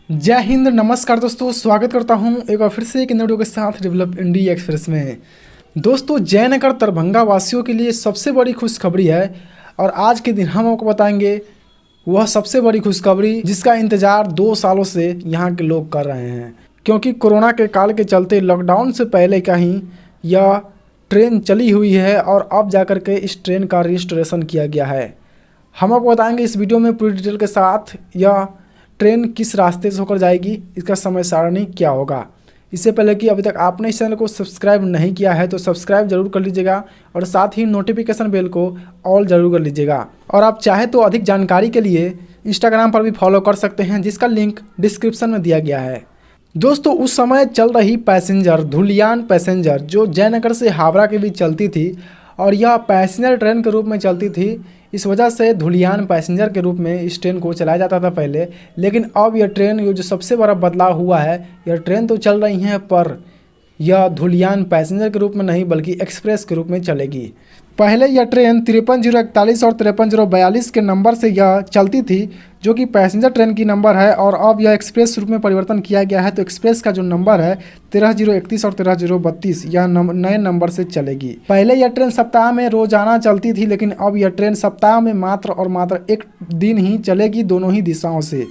जय हिंद, नमस्कार दोस्तों। स्वागत करता हूं एक बार फिर से एक नए वीडियो के साथ डेवलप इंडिया एक्सप्रेस में। दोस्तों, जयनगर दरभंगा वासियों के लिए सबसे बड़ी खुशखबरी है और आज के दिन हम आपको बताएंगे वह सबसे बड़ी खुशखबरी जिसका इंतज़ार 2 सालों से यहाँ के लोग कर रहे हैं। क्योंकि कोरोना के काल के चलते लॉकडाउन से पहले का ही यह ट्रेन चली हुई है और अब जाकर के इस ट्रेन का रजिस्ट्रेशन किया गया है। हम आपको बताएंगे इस वीडियो में पूरी डिटेल के साथ यह ट्रेन किस रास्ते से होकर जाएगी, इसका समय सारणी क्या होगा। इससे पहले कि अभी तक आपने इस चैनल को सब्सक्राइब नहीं किया है तो सब्सक्राइब जरूर कर लीजिएगा और साथ ही नोटिफिकेशन बेल को ऑल जरूर कर लीजिएगा। और आप चाहे तो अधिक जानकारी के लिए इंस्टाग्राम पर भी फॉलो कर सकते हैं, जिसका लिंक डिस्क्रिप्शन में दिया गया है। दोस्तों, उस समय चल रही पैसेंजर धुलियान पैसेंजर जो जयनगर से हावड़ा के बीच चलती थी और यह पैसेंजर ट्रेन के रूप में चलती थी, इस वजह से धुलियान पैसेंजर के रूप में इस ट्रेन को चलाया जाता था पहले। लेकिन अब यह ट्रेन जो सबसे बड़ा बदलाव हुआ है, यह ट्रेन तो चल रही हैं पर यह धुलियान पैसेंजर के रूप में नहीं बल्कि एक्सप्रेस के रूप में चलेगी। पहले यह ट्रेन 530141 और 5342 के नंबर से यह चलती थी, जो कि पैसेंजर ट्रेन की नंबर है, और अब यह एक्सप्रेस रूप में परिवर्तन किया गया है। तो एक्सप्रेस का जो नंबर है 13031 और 13032 यह नए नंबर से चलेगी। पहले यह ट्रेन सप्ताह में रोजाना चलती थी, लेकिन अब यह ट्रेन सप्ताह में मात्र और मात्र एक दिन ही चलेगी, दोनों ही दिशाओं से।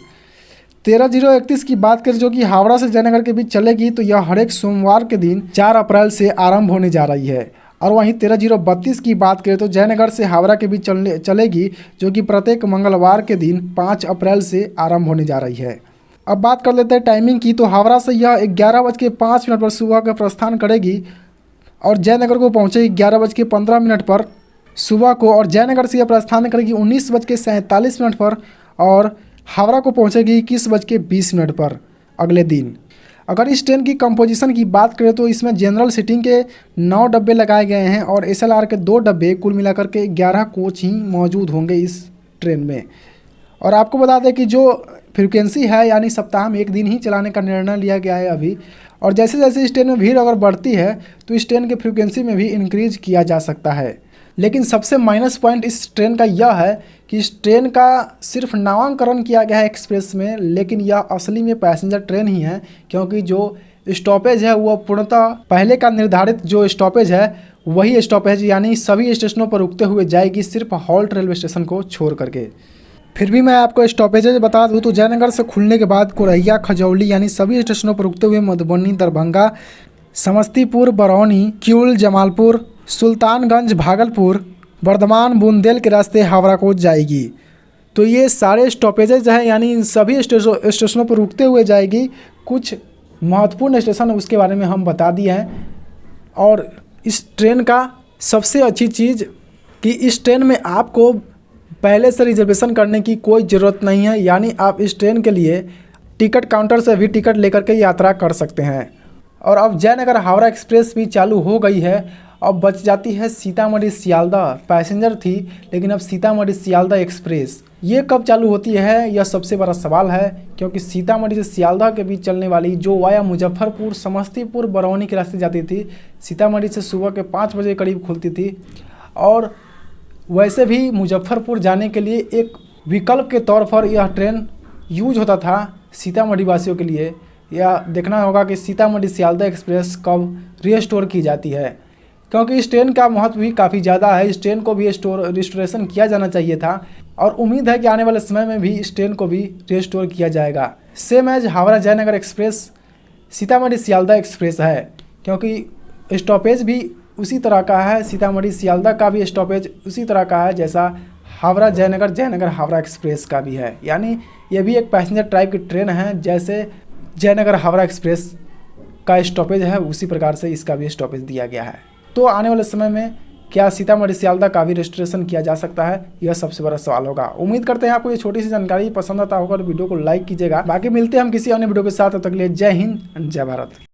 13031 की बात करें जो कि हावड़ा से जयनगर के बीच चलेगी, तो यह हर एक सोमवार के दिन 4 अप्रैल से आरंभ होने जा रही है। और वहीं 13032 की बात करें तो जयनगर से हावड़ा के बीच चलेगी, जो कि प्रत्येक मंगलवार के दिन 5 अप्रैल से आरंभ होने जा रही है। अब बात कर लेते हैं टाइमिंग की। तो हावड़ा से यह 11:05 पर सुबह का प्रस्थान करेगी और जयनगर को पहुँचेगी 11:15 पर सुबह को, और जयनगर से यह प्रस्थान करेगी 19:47 पर और हावड़ा को पहुंचेगी 21:20 पर अगले दिन। अगर इस ट्रेन की कंपोजिशन की बात करें तो इसमें जनरल सीटिंग के 9 डब्बे लगाए गए हैं और एसएलआर के 2 डब्बे, कुल मिलाकर के 11 कोच ही मौजूद होंगे इस ट्रेन में। और आपको बता दें कि जो फ्रिक्वेंसी है, यानी सप्ताह में एक दिन ही चलाने का निर्णय लिया गया है अभी, और जैसे जैसे इस ट्रेन में भीड़ अगर बढ़ती है तो इस ट्रेन की फ्रिक्वेंसी में भी इंक्रीज किया जा सकता है। लेकिन सबसे माइनस पॉइंट इस ट्रेन का यह है कि इस ट्रेन का सिर्फ नामांकन किया गया है एक्सप्रेस में, लेकिन यह असली में पैसेंजर ट्रेन ही है। क्योंकि जो स्टॉपेज है वह पूर्णतः पहले का निर्धारित जो स्टॉपेज है वही स्टॉपेज, यानी सभी स्टेशनों पर रुकते हुए जाएगी, सिर्फ हॉल्ट रेलवे स्टेशन को छोड़ करके। फिर भी मैं आपको स्टॉपेजेज बता दूँ तो जयनगर से खुलने के बाद कोरैया, खजौली यानी सभी स्टेशनों पर रुकते हुए मधुबनी, दरभंगा, समस्तीपुर, बरौनी, किऊल, जमालपुर, सुल्तानगंज, भागलपुर, बर्धमान, बुंदेल के रास्ते हावड़ा को जाएगी। तो ये सारे स्टॉपेजेज हैं, यानी इन सभी स्टेशनों पर रुकते हुए जाएगी। कुछ महत्वपूर्ण स्टेशन उसके बारे में हम बता दिए हैं। और इस ट्रेन का सबसे अच्छी चीज़ कि इस ट्रेन में आपको पहले से रिजर्वेशन करने की कोई ज़रूरत नहीं है, यानी आप इस ट्रेन के लिए टिकट काउंटर से भी टिकट लेकर के यात्रा कर सकते हैं। और अब जयनगर हावड़ा एक्सप्रेस भी चालू हो गई है। अब बच जाती है सीतामढ़ी सियालदह, पैसेंजर थी लेकिन अब सीतामढ़ी सियालदह एक्सप्रेस। ये कब चालू होती है यह सबसे बड़ा सवाल है, क्योंकि सीतामढ़ी से सियालदह के बीच चलने वाली जो वाया मुजफ्फरपुर, समस्तीपुर, बरौनी के रास्ते जाती थी, सीतामढ़ी से सुबह के 5 बजे करीब खुलती थी। और वैसे भी मुजफ्फरपुर जाने के लिए एक विकल्प के तौर पर यह ट्रेन यूज होता था सीतामढ़ी वासियों के लिए। यह देखना होगा कि सीतामढ़ी सियालदह एक्सप्रेस कब रीस्टोर की जाती है, क्योंकि इस ट्रेन का महत्व भी काफ़ी ज़्यादा है। इस ट्रेन को भी रिस्टोरेशन किया जाना चाहिए था और उम्मीद है कि आने वाले समय में भी इस ट्रेन को भी रिस्टोर किया जाएगा। Same as Howrah Jaynagar express Sitamarhi Sealdah express है, क्योंकि स्टॉपेज भी उसी तरह का है। सीतामढ़ी सियालदह का भी स्टॉपेज उसी तरह का है जैसा हावड़ा जयनगर, जयनगर हावड़ा एक्सप्रेस का भी है। यानी ये भी एक पैसेंजर टाइप की ट्रेन है, जैसे जयनगर हावड़ा एक्सप्रेस का स्टॉपेज है उसी प्रकार से इसका भी स्टॉपेज दिया गया है। तो आने वाले समय में क्या सीतामढ़ी सियालदह का भी रजिस्ट्रेशन किया जा सकता है, यह सबसे बड़ा सवाल होगा। उम्मीद करते हैं आपको ये छोटी सी जानकारी पसंद आता होगा, तो वीडियो को लाइक कीजिएगा। बाकी मिलते हैं हम किसी अन्य वीडियो के साथ, तब तक के लिए जय हिंद, जय भारत।